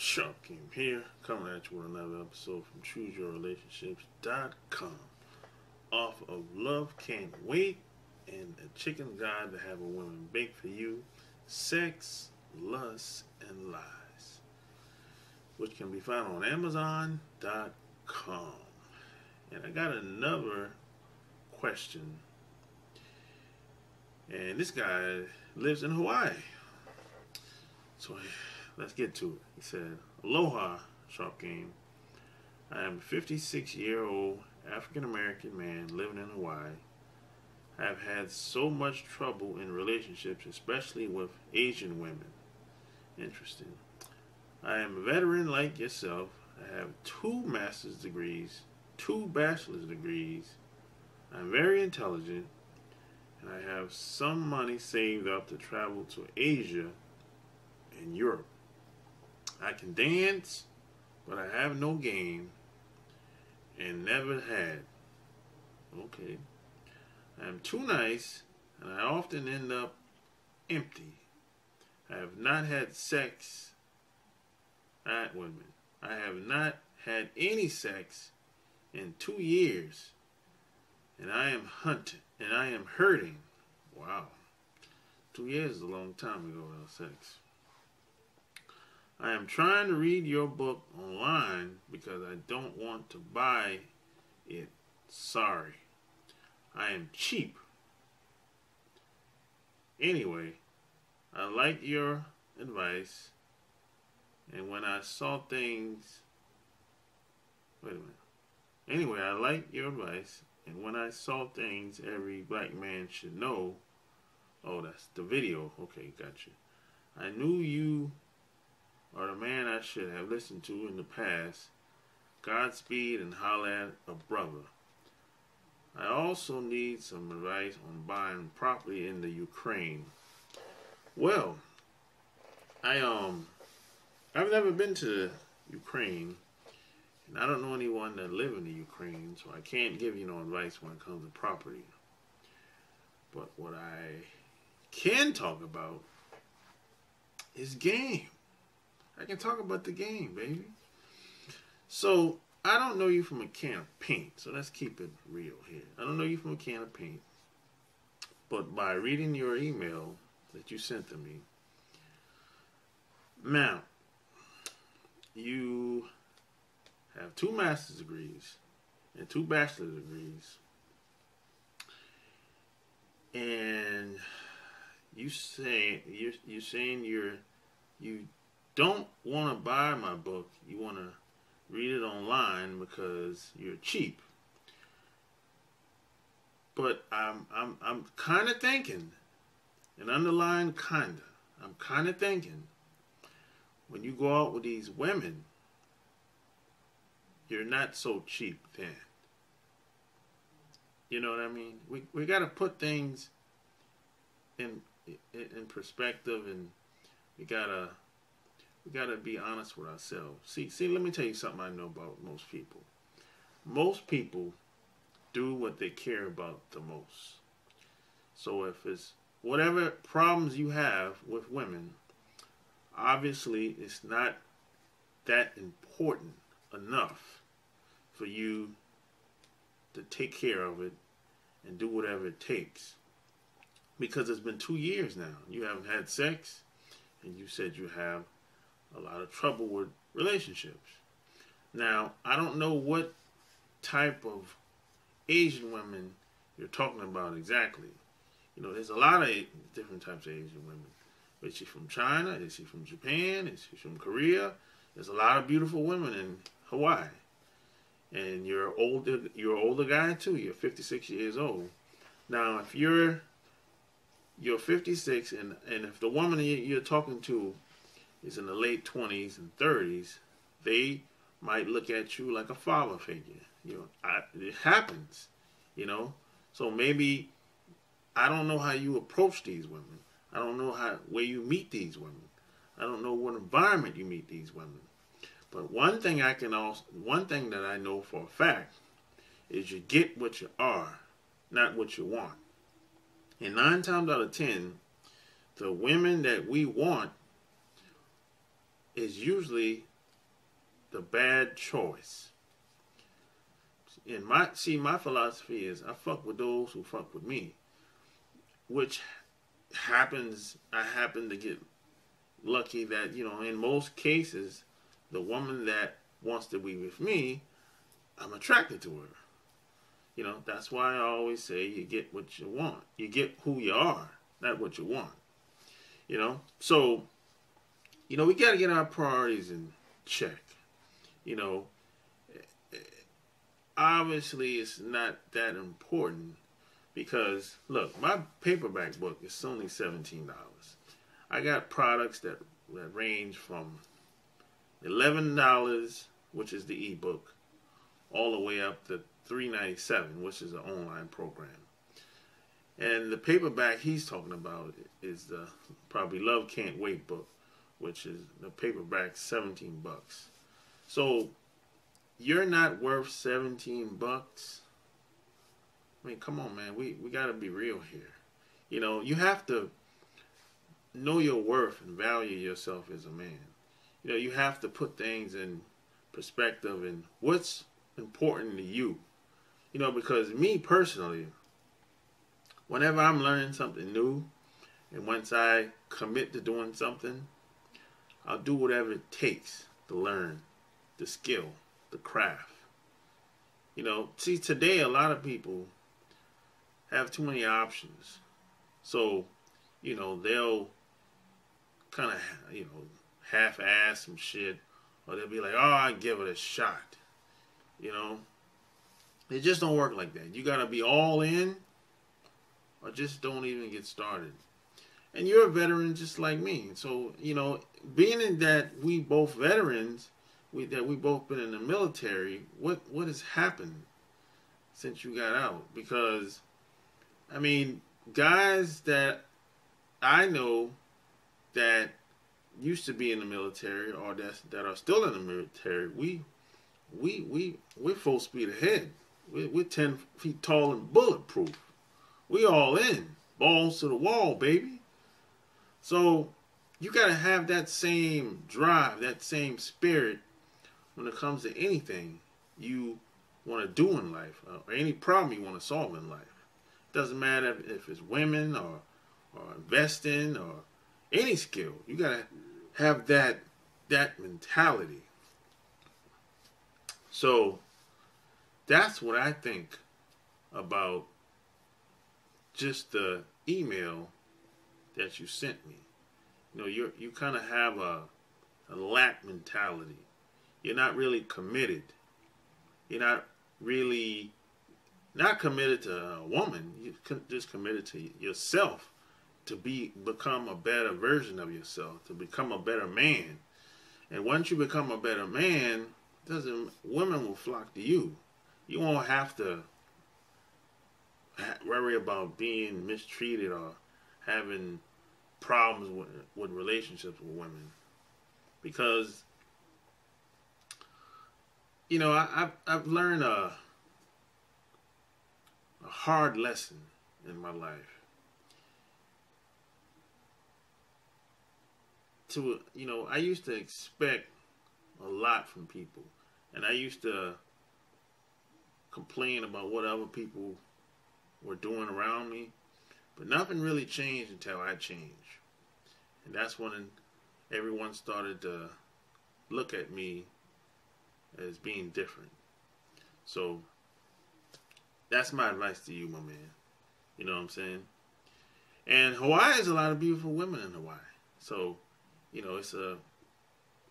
Sharp Game here, coming at you with another episode from ChooseYourRelationships.com. Off of Love Can't Wait and a Chicken Guide to Have a Woman Bake for You, Sex, Lust, and Lies, which can be found on Amazon.com. And I got another question. And this guy lives in Hawaii. So let's get to it. He said, "Aloha, Sharp Game. I am a 56-year-old African-American man living in Hawaii. I have had so much trouble in relationships, especially with Asian women." Interesting. "I am a veteran like yourself. I have 2 master's degrees, 2 bachelor's degrees. I'm very intelligent, and I have some money saved up to travel to Asia and Europe. I can dance, but I have no game and never had. Okay. I am too nice, and I often end up empty. I have not had sex at women. I have not had any sex in 2 years, and I am hurting." Wow. 2 years is a long time ago without sex. "I am trying to read your book online because I don't want to buy it. Sorry. I am cheap. Anyway, I like your advice, and when I saw things... Wait a minute. Anyway, I like your advice, and when I saw things every black man should know..." Oh, that's the video. Okay, gotcha. "I knew you are the man I should have listened to in the past. Godspeed and holla at a brother. I also need some advice on buying property in the Ukraine." Well, I've never been to Ukraine, and I don't know anyone that live in the Ukraine, so I can't give you no advice when it comes to property. But what I can talk about is game. I can talk about the game, baby. So, I don't know you from a can of paint, so let's keep it real here. I don't know you from a can of paint, but by reading your email that you sent to me, now, you have 2 master's degrees and 2 bachelor's degrees, and you're saying you don't want to buy my book. You want to read it online because you're cheap. But I'm kind of thinking, and underline kinda, I'm kind of thinking, when you go out with these women, you're not so cheap then. You know what I mean? We got to put things in perspective, and we gotta be honest with ourselves. See, let me tell you something I know about most people. Most people do what they care about the most. So if it's whatever problems you have with women, obviously it's not that important enough for you to take care of it and do whatever it takes. Because it's been 2 years now. You haven't had sex, and you said you have a lot of trouble with relationships. Now, I don't know what type of Asian women you're talking about exactly. You know, there's a lot of different types of Asian women. Is she from China? Is she from Japan? Is she from Korea? There's a lot of beautiful women in Hawaii. And you're an older guy too. You're 56 years old. Now, if you're 56, and if the woman you're talking to is in the late 20s and 30s, they might look at you like a father figure. You know, it happens, you know. So maybe, I don't know how you approach these women. I don't know where you meet these women. I don't know what environment you meet these women. But one thing that I know for a fact is you get what you are, not what you want. And 9 times out of 10, the women that we want is usually the bad choice. And my philosophy is I fuck with those who fuck with me, which happens. I happen to get lucky that, in most cases, the woman that wants to be with me, I'm attracted to her. That's why I always say you get what you want. You get who you are, not what you want. So, we got to get our priorities in check. Obviously it's not that important because, look, my paperback book is only $17. I got products that range from $11, which is the ebook, all the way up to $3.97, which is an online program. And the paperback he's talking about is the probably Love Can't Wait book, which is the paperback $17. So you're not worth $17. I mean, come on, man. We got to be real here. You have to know your worth and value yourself as a man. You have to put things in perspective and what's important to you. Because me personally, whenever I'm learning something new, and once I commit to doing something, I'll do whatever it takes to learn the skill, the craft. See, today a lot of people have too many options. So, they'll kind of, half-ass some shit, or they'll be like, oh, I give it a shot. It just don't work like that. You got to be all in, or just don't even get started. And you're a veteran just like me. So, being in that we both veterans, that we both been in the military, what has happened since you got out? Because, I mean, guys that I know that used to be in the military or that are still in the military, we're full speed ahead. We're 10 feet tall and bulletproof. We all in. Balls to the wall, baby. So you got to have that same drive, that same spirit when it comes to anything you want to do in life or any problem you want to solve in life. It doesn't matter if it's women or investing or any skill. You got to have that mentality. So that's what I think about just the email that you sent me. You kind of have a lack mentality. You're not really committed. You're not really not committed to a woman. You're just committed to yourself to become a better version of yourself, to become a better man. And once you become a better man, women will flock to you. You won't have to worry about being mistreated or having problems with relationships with women, because I've learned a hard lesson in my life. I used to expect a lot from people, and I used to complain about what other people were doing around me, but nothing really changed until I changed. And that's when everyone started to look at me as being different. So that's my advice to you, my man. You know what I'm saying? And Hawaii has a lot of beautiful women in Hawaii. So,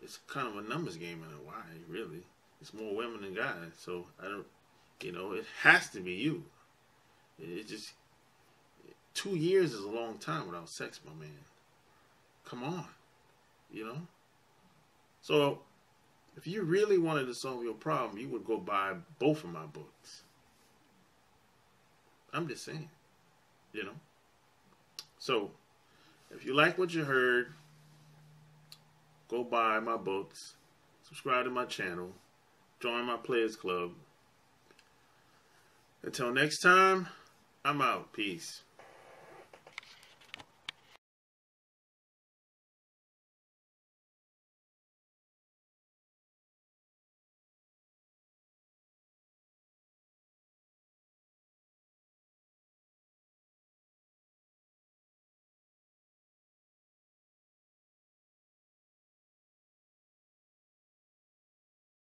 it's kind of a numbers game in Hawaii, really. It's more women than guys. So it has to be you. It just 2 years is a long time without sex, my man. Come on, So, if you really wanted to solve your problem, you would go buy both of my books. I'm just saying, So, if you like what you heard, go buy my books, subscribe to my channel, join my Players Club. Until next time, I'm out. Peace.